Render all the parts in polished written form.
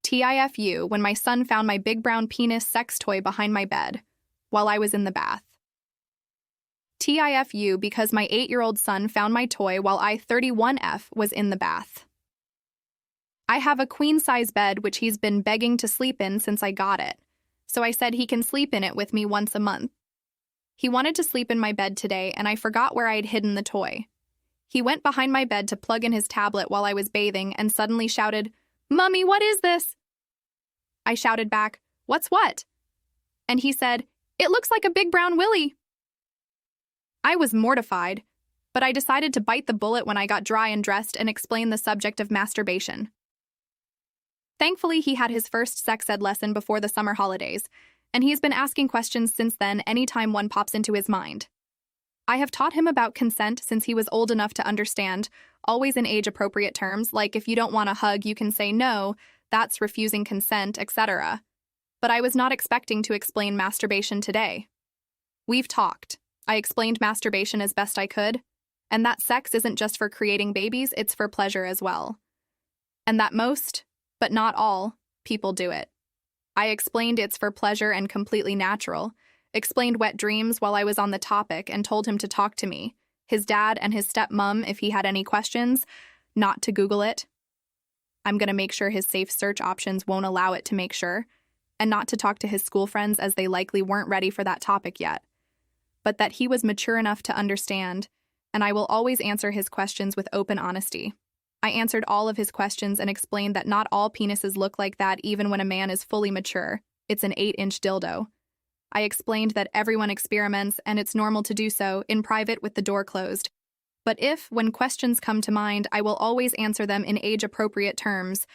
TIFU when my son found my big brown penis sex toy behind my bed while I was in the bath. TIFU because my 8-year-old son found my toy while I 31F was in the bath. I have a queen-size bed which he's been begging to sleep in since I got it, so I said he can sleep in it with me once a month. He wanted to sleep in my bed today and I forgot where I'd hidden the toy. He went behind my bed to plug in his tablet while I was bathing and suddenly shouted, "Mummy, what is this?" I shouted back, "What's what?" And he said, "It looks like a big brown willy." I was mortified, but I decided to bite the bullet when I got dry and dressed and explain the subject of masturbation. Thankfully, he had his first sex ed lesson before the summer holidays, and he's been asking questions since then anytime one pops into his mind. I have taught him about consent since he was old enough to understand, always in age-appropriate terms, like if you don't want a hug, you can say no, that's refusing consent, etc. But I was not expecting to explain masturbation today. We've talked. I explained masturbation as best I could, and that sex isn't just for creating babies, it's for pleasure as well. And that most, but not all, people do it. I explained it's for pleasure and completely natural, explained wet dreams while I was on the topic and told him to talk to me, his dad and his stepmom if he had any questions, not to Google it. I'm going to make sure his safe search options won't allow it to make sure, and not to talk to his school friends as they likely weren't ready for that topic yet, but that he was mature enough to understand, and I will always answer his questions with open honesty. I answered all of his questions and explained that not all penises look like that even when a man is fully mature. It's an 8-inch dildo. I explained that everyone experiments and it's normal to do so in private with the door closed. But if, when questions come to mind, I will always answer them in age-appropriate terms.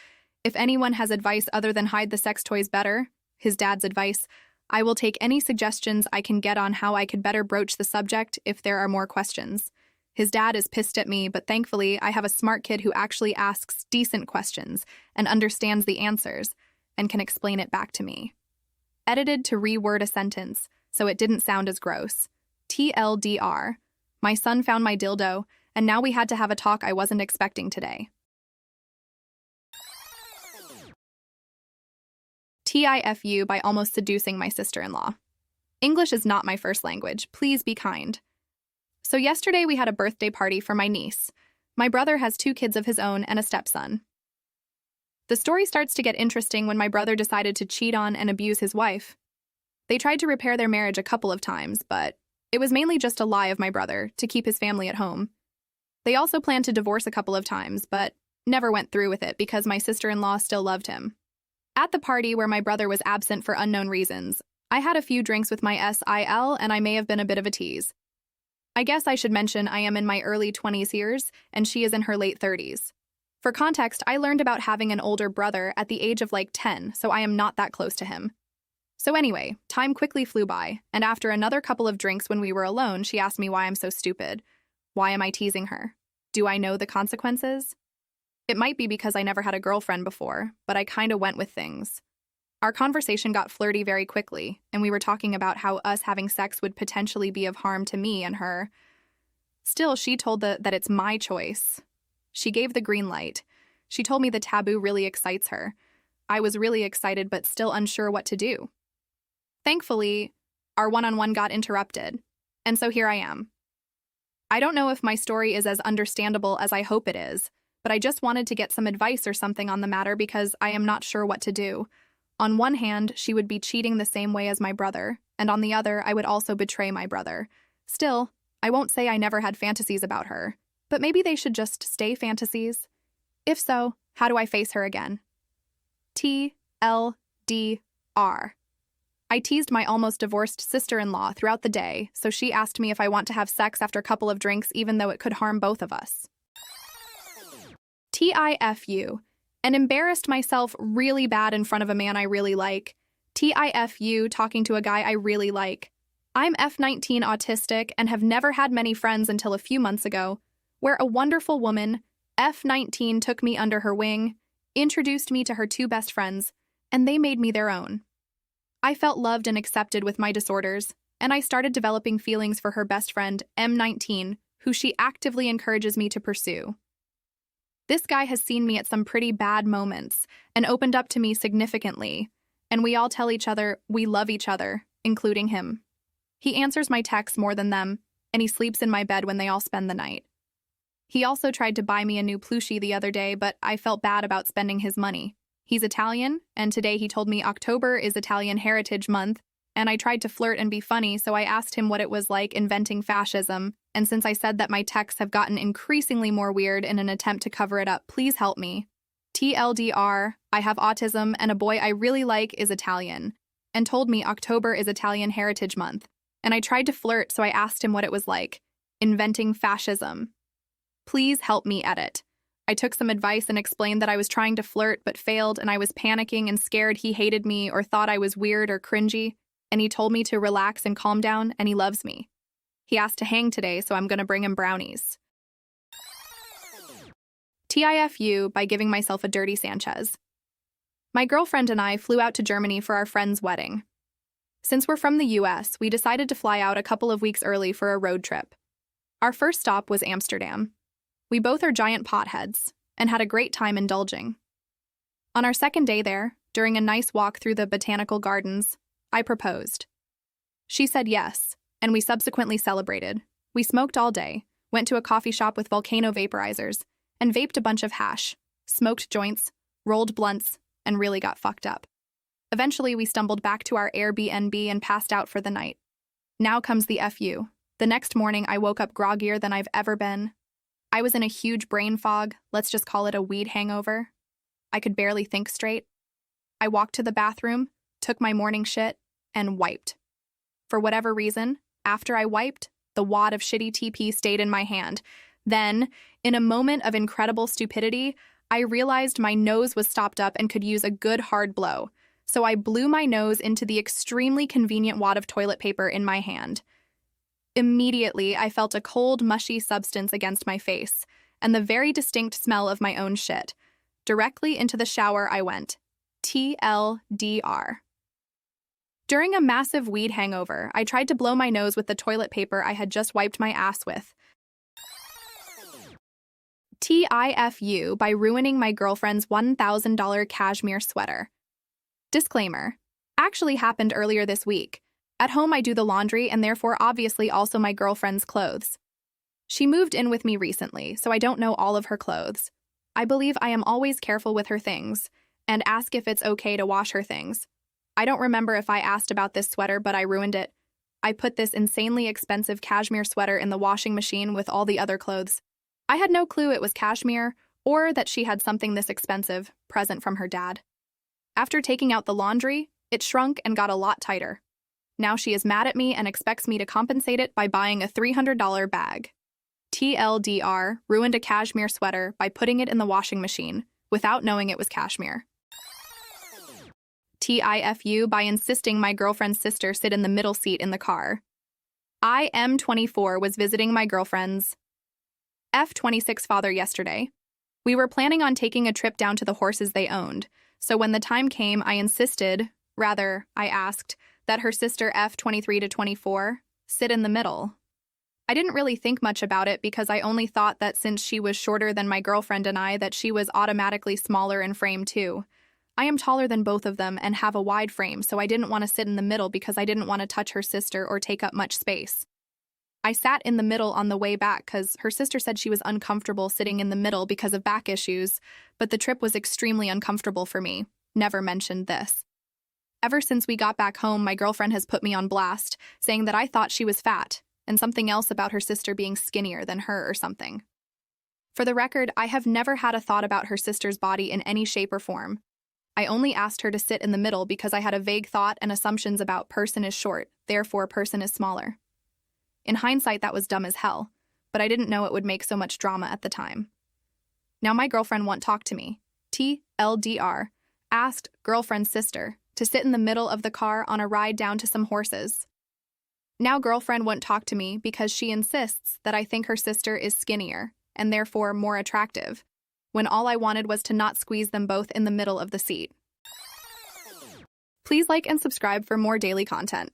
If anyone has advice other than hide the sex toys better, his dad's advice, I will take any suggestions I can get on how I could better broach the subject if there are more questions. His dad is pissed at me, but thankfully I have a smart kid who actually asks decent questions and understands the answers and can explain it back to me. Edited to reword a sentence, so it didn't sound as gross. TLDR. My son found my dildo, and now we had to have a talk I wasn't expecting today. TIFU by almost seducing my sister-in-law. English is not my first language. Please be kind. So yesterday we had a birthday party for my niece. My brother has 2 kids of his own and a stepson. The story starts to get interesting when my brother decided to cheat on and abuse his wife. They tried to repair their marriage a couple of times, but it was mainly just a lie of my brother to keep his family at home. They also planned to divorce a couple of times, but never went through with it because my sister-in-law still loved him. At the party where my brother was absent for unknown reasons, I had a few drinks with my SIL and I may have been a bit of a tease. I guess I should mention I am in my early 20s years and she is in her late 30s. For context, I learned about having an older brother at the age of like 10, so I am not that close to him. So anyway, time quickly flew by, and after another couple of drinks when we were alone, she asked me why I'm so stupid. Why am I teasing her? Do I know the consequences? It might be because I never had a girlfriend before, but I kinda went with things. Our conversation got flirty very quickly, and we were talking about how us having sex would potentially be of harm to me and her. Still, she told that it's my choice. She gave the green light. She told me the taboo really excites her. I was really excited but still unsure what to do. Thankfully, our one-on-one got interrupted, and so here I am. I don't know if my story is as understandable as I hope it is, but I just wanted to get some advice or something on the matter because I am not sure what to do. On one hand, she would be cheating the same way as my brother, and on the other, I would also betray my brother. Still, I won't say I never had fantasies about her, but maybe they should just stay fantasies. If so, how do I face her again? TLDR. I teased my almost divorced sister-in-law throughout the day, so she asked me if I want to have sex after a couple of drinks even though it could harm both of us. TIFU. And embarrassed myself really bad in front of a man I really like. TIFU talking to a guy I really like. I'm F19 autistic and have never had many friends until a few months ago, where a wonderful woman, F19, took me under her wing, introduced me to her 2 best friends, and they made me their own. I felt loved and accepted with my disorders, and I started developing feelings for her best friend, M19, who she actively encourages me to pursue. This guy has seen me at some pretty bad moments and opened up to me significantly, and we all tell each other we love each other, including him. He answers my texts more than them, and he sleeps in my bed when they all spend the night. He also tried to buy me a new plushie the other day, but I felt bad about spending his money. He's Italian, and today he told me October is Italian Heritage Month, and I tried to flirt and be funny, so I asked him what it was like inventing fascism, and since I said that my texts have gotten increasingly more weird in an attempt to cover it up, please help me. TLDR, I have autism, and a boy I really like is Italian, and told me October is Italian Heritage Month, and I tried to flirt, so I asked him what it was like inventing fascism. Please help me edit. I took some advice and explained that I was trying to flirt but failed, and I was panicking and scared he hated me or thought I was weird or cringy, and he told me to relax and calm down, and he loves me. He asked to hang today, so I'm going to bring him brownies. TIFU by giving myself a dirty Sanchez. My girlfriend and I flew out to Germany for our friend's wedding. Since we're from the US, we decided to fly out a couple of weeks early for a road trip. Our first stop was Amsterdam. We both are giant potheads and had a great time indulging. On our second day there, during a nice walk through the botanical gardens, I proposed. She said yes, and we subsequently celebrated. We smoked all day, went to a coffee shop with volcano vaporizers, and vaped a bunch of hash, smoked joints, rolled blunts, and really got fucked up. Eventually, we stumbled back to our Airbnb and passed out for the night. Now comes the FU. The next morning, I woke up groggier than I've ever been. I was in a huge brain fog, let's just call it a weed hangover. I could barely think straight. I walked to the bathroom, took my morning shit, and wiped. For whatever reason, after I wiped, the wad of shitty TP stayed in my hand. Then, in a moment of incredible stupidity, I realized my nose was stopped up and could use a good hard blow. So I blew my nose into the extremely convenient wad of toilet paper in my hand. Immediately, I felt a cold, mushy substance against my face, and the very distinct smell of my own shit. Directly into the shower I went. TLDR. During a massive weed hangover, I tried to blow my nose with the toilet paper I had just wiped my ass with. TIFU by ruining my girlfriend's $1,000 cashmere sweater. Disclaimer. Actually happened earlier this week. At home I do the laundry and therefore obviously also my girlfriend's clothes. She moved in with me recently, so I don't know all of her clothes. I believe I am always careful with her things and ask if it's okay to wash her things. I don't remember if I asked about this sweater, but I ruined it. I put this insanely expensive cashmere sweater in the washing machine with all the other clothes. I had no clue it was cashmere or that she had something this expensive, present from her dad. After taking out the laundry, it shrunk and got a lot tighter. Now she is mad at me and expects me to compensate it by buying a $300 bag. TLDR ruined a cashmere sweater by putting it in the washing machine without knowing it was cashmere. TIFU by insisting my girlfriend's sister sit in the middle seat in the car. I am 24 was visiting my girlfriend's F26 father yesterday. We were planning on taking a trip down to the horses they owned, so when the time came, I asked, that her sister F23 to 24 sit in the middle. I didn't really think much about it because I only thought that since she was shorter than my girlfriend and I, that she was automatically smaller in frame too. I am taller than both of them and have a wide frame, so I didn't want to sit in the middle because I didn't want to touch her sister or take up much space. I sat in the middle on the way back because her sister said she was uncomfortable sitting in the middle because of back issues, but the trip was extremely uncomfortable for me. Never mentioned this. Ever since we got back home, my girlfriend has put me on blast, saying that I thought she was fat, and something else about her sister being skinnier than her or something. For the record, I have never had a thought about her sister's body in any shape or form. I only asked her to sit in the middle because I had a vague thought and assumptions about person is short, therefore person is smaller. In hindsight, that was dumb as hell, but I didn't know it would make so much drama at the time. Now my girlfriend won't talk to me. TLDR asked girlfriend's sister to sit in the middle of the car on a ride down to some horses. Now girlfriend won't talk to me because she insists that I think her sister is skinnier and therefore more attractive, when all I wanted was to not squeeze them both in the middle of the seat. Please like and subscribe for more daily content.